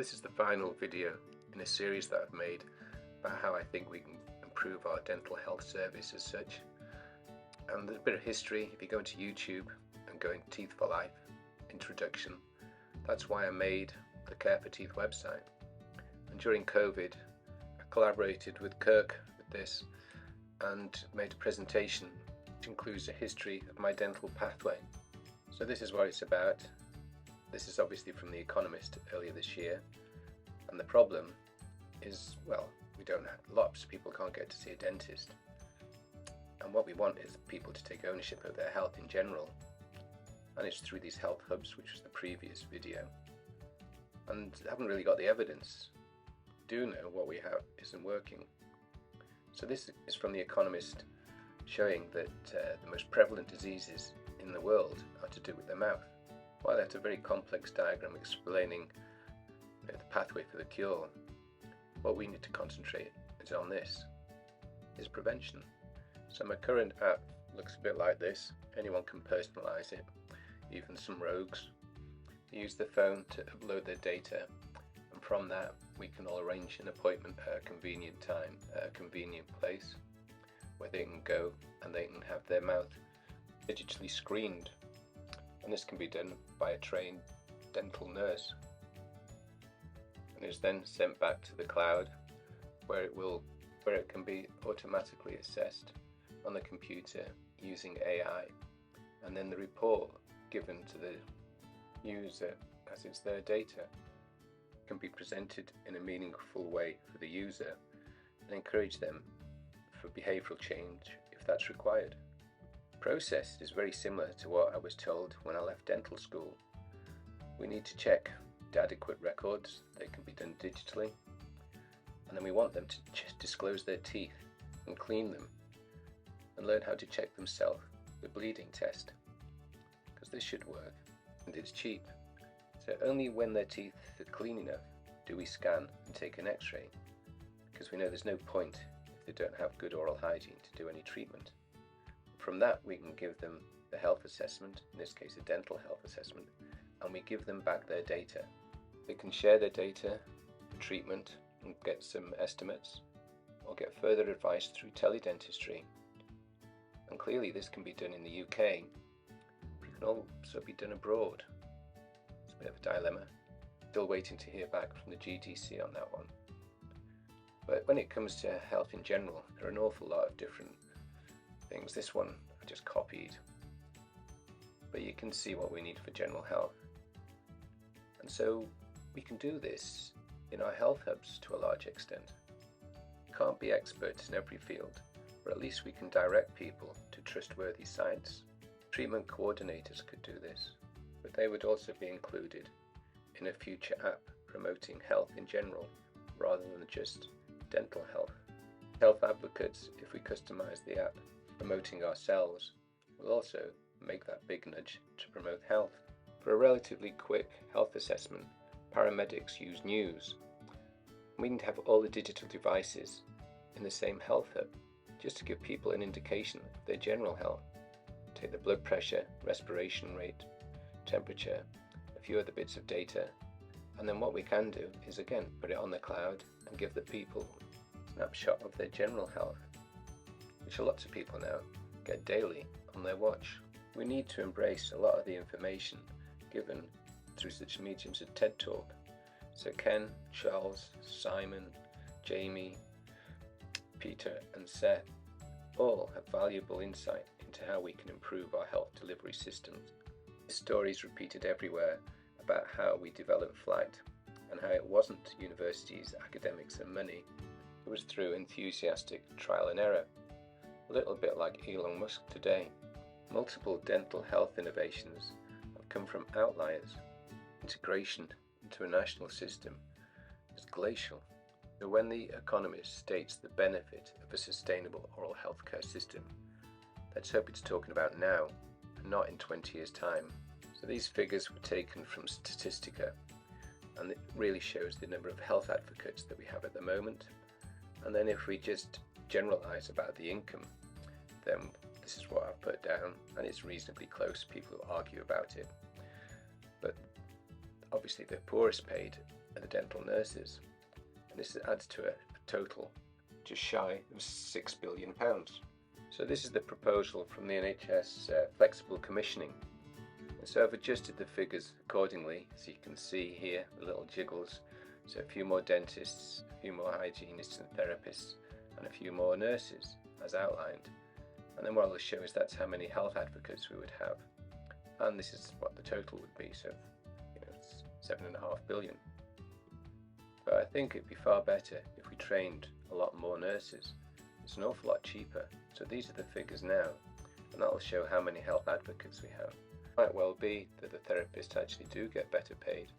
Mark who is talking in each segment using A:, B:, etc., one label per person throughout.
A: this is the final video in a series that I've made about how I think we can improve our dental health service as such. And there's a bit of history. If you go into YouTube and go in Teeth for Life introduction, that's why I made the Care for Teeth website. And during COVID, I collaborated with Kirk with this and made a presentation which includes a history of my dental pathway. So this is what it's about. This is obviously from The Economist earlier this year, and the problem is, well, we don't have lots of people can't get to see a dentist, and what we want is people to take ownership of their health in general, and it's through these health hubs, which was the previous video, and haven't really got the evidence. Do know what we have isn't working. So this is from The Economist, showing that the most prevalent diseases in the world are to do with the mouth. Well, that's a very complex diagram explaining the pathway for the cure. What we need to concentrate is on this, is prevention. So my current app looks a bit like this. Anyone can personalize it, even some rogues. They use the phone to upload their data, and from that we can all arrange an appointment at a convenient time, at a convenient place, where they can go and they can have their mouth digitally screened. And this can be done by a trained dental nurse, and is then sent back to the cloud, where it can be automatically assessed on the computer using AI, and then the report given to the user as it's their data can be presented in a meaningful way for the user and encourage them for behavioural change if that's required. Process is very similar to what I was told when I left dental school. We need to check the adequate records. They can be done digitally, and then we want them to disclose their teeth and clean them and learn how to check themselves, the bleeding test, because this should work and it's cheap. So only when their teeth are clean enough do we scan and take an x-ray, because we know there's no point if they don't have good oral hygiene to do any treatment. From that we can give them the health assessment, in this case a dental health assessment, and we give them back their data. They can share their data for treatment and get some estimates, or get further advice through teledentistry. And clearly this can be done in the UK, but it can also be done abroad. It's a bit of a dilemma. Still waiting to hear back from the GDC on that one. But when it comes to health in general, there are an awful lot of different things. This one I just copied, but you can see what we need for general health. And so we can do this in our health hubs to a large extent. We can't be experts in every field, but at least we can direct people to trustworthy sites. Treatment coordinators could do this, but they would also be included in a future app promoting health in general rather than just dental health. Health advocates, if we customize the app promoting ourselves, will also make that big nudge to promote health. For a relatively quick health assessment, paramedics use news. We need to have all the digital devices in the same health hub, just to give people an indication of their general health. Take the blood pressure, respiration rate, temperature, a few other bits of data, and then what we can do is again put it on the cloud and give the people a snapshot of their general health, which lots of people now get daily on their watch. We need to embrace a lot of the information given through such mediums as TED Talk. So Ken, Charles, Simon, Jamie, Peter and Seth all have valuable insight into how we can improve our health delivery systems. This story is repeated everywhere about how we developed flight, and how it wasn't universities, academics and money. It was through enthusiastic trial and error. A little bit like Elon Musk today. Multiple dental health innovations have come from outliers. Integration into a national system is glacial. So when The Economist states the benefit of a sustainable oral healthcare system, let's hope it's talking about now and not in 20 years' time. So these figures were taken from Statistica, and it really shows the number of health advocates that we have at the moment. And then if we just generalize about the income, then this is what I've put down, and it's reasonably close. People argue about it, but obviously the poorest paid are the dental nurses, and this adds to a total just shy of £6 billion. So this is the proposal from the NHS flexible commissioning. And so I've adjusted the figures accordingly, as you can see here, the little jiggles. So a few more dentists, a few more hygienists and therapists, and a few more nurses, as outlined. And then what I'll show is that's how many health advocates we would have. And this is what the total would be, so it's 7.5 billion. But I think it'd be far better if we trained a lot more nurses. It's an awful lot cheaper. So these are the figures now, and that'll show how many health advocates we have. It might well be that the therapists actually do get better paid,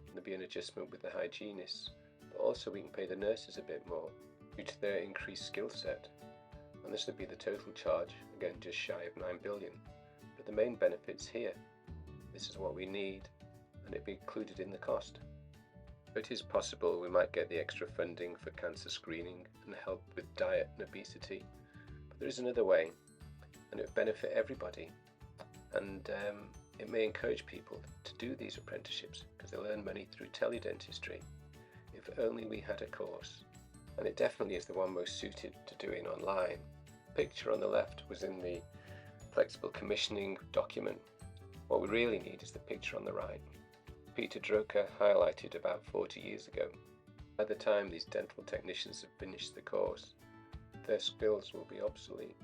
A: and there'll be an adjustment with the hygienists, but also we can pay the nurses a bit more due to their increased skill set. And this would be the total charge, again just shy of 9 billion. But the main benefit's here. This is what we need, and it'd be included in the cost. It is possible we might get the extra funding for cancer screening and help with diet and obesity, but there is another way, and it would benefit everybody, and it may encourage people to do these apprenticeships because they'll earn money through teledentistry. If only we had a course, and it definitely is the one most suited to doing online. The picture on the left was in the flexible commissioning document. What we really need is the picture on the right. Peter Drucker highlighted about 40 years ago. By the time these dental technicians have finished the course, their skills will be obsolete.